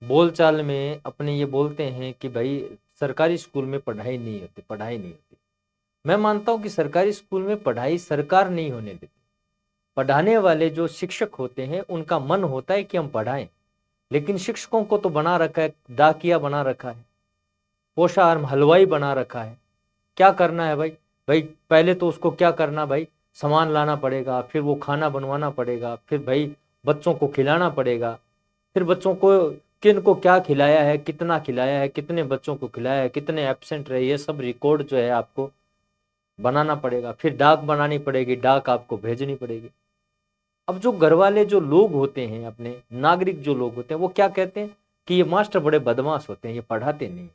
बोलचाल में अपने ये बोलते हैं कि भाई सरकारी स्कूल में पढ़ाई नहीं होती, पढ़ाई नहीं होती। मैं मानता हूँ कि सरकारी स्कूल में पढ़ाई सरकार नहीं होने देती। पढ़ाने वाले जो शिक्षक होते हैं उनका मन होता है कि हम पढ़ाएं, लेकिन शिक्षकों को तो बना रखा है, डाकिया बना रखा है, पोषाहार हलवाई बना रखा है। क्या करना है भाई? भाई पहले तो उसको क्या करना भाई, सामान लाना पड़ेगा, फिर वो खाना बनवाना पड़ेगा, फिर भाई बच्चों को खिलाना पड़ेगा, फिर बच्चों को किन को क्या खिलाया है, कितना खिलाया है, कितने बच्चों को खिलाया है, कितने एब्सेंट रहे, ये सब रिकॉर्ड जो है आपको बनाना पड़ेगा। फिर डाक बनानी पड़ेगी, डाक आपको भेजनी पड़ेगी। अब जो घर वाले जो लोग होते हैं, अपने नागरिक जो लोग होते हैं, वो क्या कहते हैं कि ये मास्टर बड़े बदमाश होते हैं, ये पढ़ाते नहीं।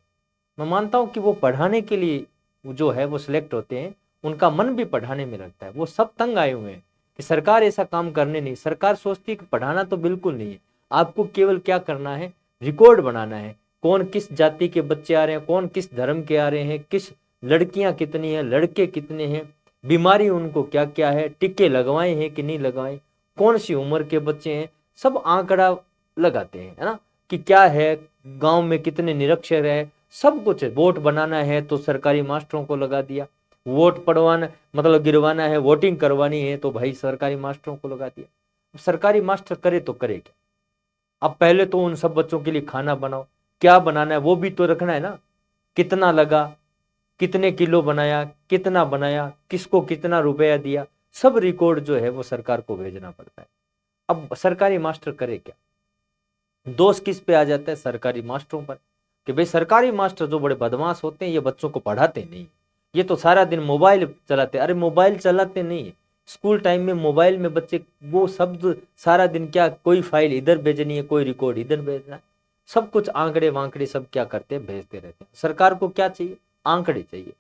मैं मानता हूँ कि वो पढ़ाने के लिए जो है वो सिलेक्ट होते हैं, उनका मन भी पढ़ाने में लगता है। वो सब तंग आए हुए हैं कि सरकार ऐसा काम करने नहीं। सरकार सोचती है कि पढ़ाना तो बिल्कुल नहीं है, आपको केवल क्या करना है, रिकॉर्ड बनाना है। कौन किस जाति के बच्चे आ रहे हैं, कौन किस धर्म के आ रहे हैं, किस लड़कियां कितनी हैं, लड़के कितने हैं, बीमारी उनको क्या क्या है, टीके लगवाए हैं कि नहीं लगवाए, कौन सी उम्र के बच्चे हैं, सब आंकड़ा लगाते हैं, है ना, कि क्या है, गांव में कितने निरक्षर है, सब कुछ है। वोट बनाना है तो सरकारी मास्टरों को लगा दिया, वोट पड़वाना मतलब गिरवाना है, वोटिंग करवानी है तो भाई सरकारी मास्टरों को लगा दिया। सरकारी मास्टर करे तो करे क्या? अब पहले तो उन सब बच्चों के लिए खाना बनाओ, क्या बनाना है वो भी तो रखना है ना, कितना लगा, कितने किलो बनाया, कितना बनाया, किसको कितना रुपया दिया, सब रिकॉर्ड जो है वो सरकार को भेजना पड़ता है। अब सरकारी मास्टर करे क्या? दोष किस पे आ जाता है? सरकारी मास्टरों पर, कि भाई सरकारी मास्टर जो बड़े बदमाश होते हैं ये बच्चों को पढ़ाते नहीं, ये तो सारा दिन मोबाइल चलाते। अरे मोबाइल चलाते नहीं है, स्कूल टाइम में मोबाइल में बच्चे वो शब्द सारा दिन क्या, कोई फाइल इधर भेजनी है, कोई रिकॉर्ड इधर भेजना है, सब कुछ आंकड़े वांकड़े सब क्या करते हैं, भेजते रहते हैं। सरकार को क्या चाहिए? आंकड़े चाहिए।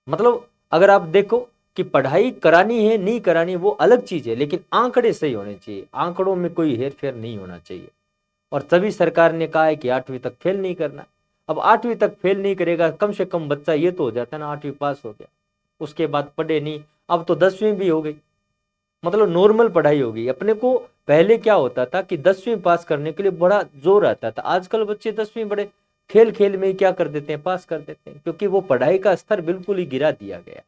मतलब अगर आप देखो कि पढ़ाई करानी है नहीं करानी वो अलग चीज है, लेकिन आंकड़े सही होने चाहिए, आंकड़ों में कोई हेर फेर नहीं होना चाहिए। और तभी सरकार ने कहा है कि 8वीं तक फेल नहीं करना। अब 8वीं तक फेल नहीं करेगा, कम से कम बच्चा ये तो हो जाता है ना, 8वीं पास हो गया, उसके बाद पढ़े नहीं। अब तो 10वीं भी हो गई, मतलब नॉर्मल पढ़ाई हो गई। अपने को पहले क्या होता था कि 10वीं पास करने के लिए बड़ा जोर आता था, आजकल बच्चे 10वीं बड़े खेल खेल में ही क्या कर देते हैं, पास कर देते हैं, क्योंकि वो पढ़ाई का स्तर बिल्कुल ही गिरा दिया गया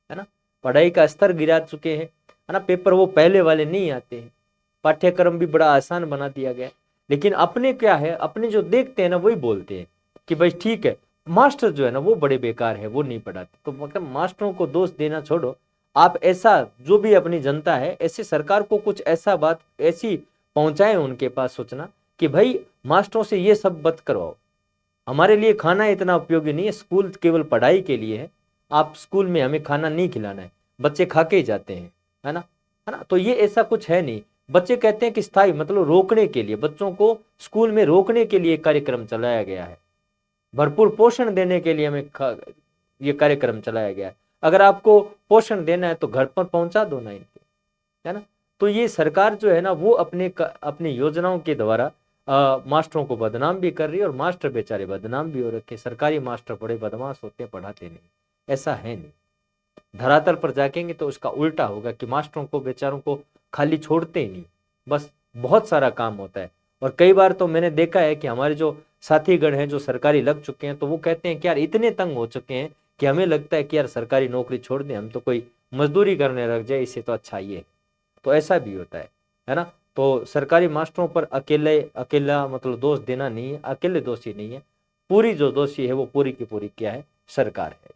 है ना। पढ़ाई का स्तर गिरा चुके हैं, है ना, पेपर वो पहले वाले नहीं आते हैं, पाठ्यक्रम भी बड़ा आसान बना दिया गया। लेकिन अपने क्या है, अपने जो देखते हैं ना वही बोलते हैं कि भाई ठीक है, मास्टर जो है ना वो बड़े बेकार है, वो नहीं पढ़ाते। तो मतलब मास्टरों को दोष देना छोड़ो, आप ऐसा जो भी अपनी जनता है ऐसे सरकार को कुछ ऐसा बात ऐसी पहुंचाएं उनके पास सूचना कि भाई मास्टरों से ये सब मत करवाओ, हमारे लिए खाना इतना उपयोगी नहीं है, स्कूल केवल पढ़ाई के लिए है, आप स्कूल में हमें खाना नहीं खिलाना है, बच्चे खा के ही जाते हैं, है ना, है ना। तो ये ऐसा कुछ है नहीं। बच्चे कहते हैं कि स्थायी मतलब रोकने के लिए, बच्चों को स्कूल में रोकने के लिए कार्यक्रम चलाया गया है, भरपूर पोषण देने के लिए हमें ये कार्यक्रम चलाया गया है। अगर आपको पोषण देना है तो घर पर पहुंचा दो ना इनके, है ना। तो ये सरकार जो है ना वो अपनी योजनाओं के द्वारा मास्टरों को बदनाम भी कर रही है, और मास्टर बेचारे बदनाम भी हो रखे। सरकारी मास्टर बड़े बदमाश होते हैं, पढ़ाते नहीं, ऐसा है नहीं। धरातल पर जाकेंगे तो उसका उल्टा होगा कि मास्टरों को बेचारों को खाली छोड़ते ही नहीं, बस बहुत सारा काम होता है। और कई बार तो मैंने देखा है कि हमारे जो साथीगण हैं जो सरकारी लग चुके हैं, तो वो कहते हैं कि यार इतने तंग हो चुके हैं कि हमें लगता है कि यार सरकारी नौकरी छोड़ दें, हम तो कोई मजदूरी करने लग जाए, इससे तो अच्छा ही है। तो ऐसा भी होता है ना। तो सरकारी मास्टरों पर अकेले अकेला मतलब दोष देना नहीं है, अकेले दोषी नहीं है, पूरी जो दोषी है वो पूरी की पूरी क्या है, सरकार है।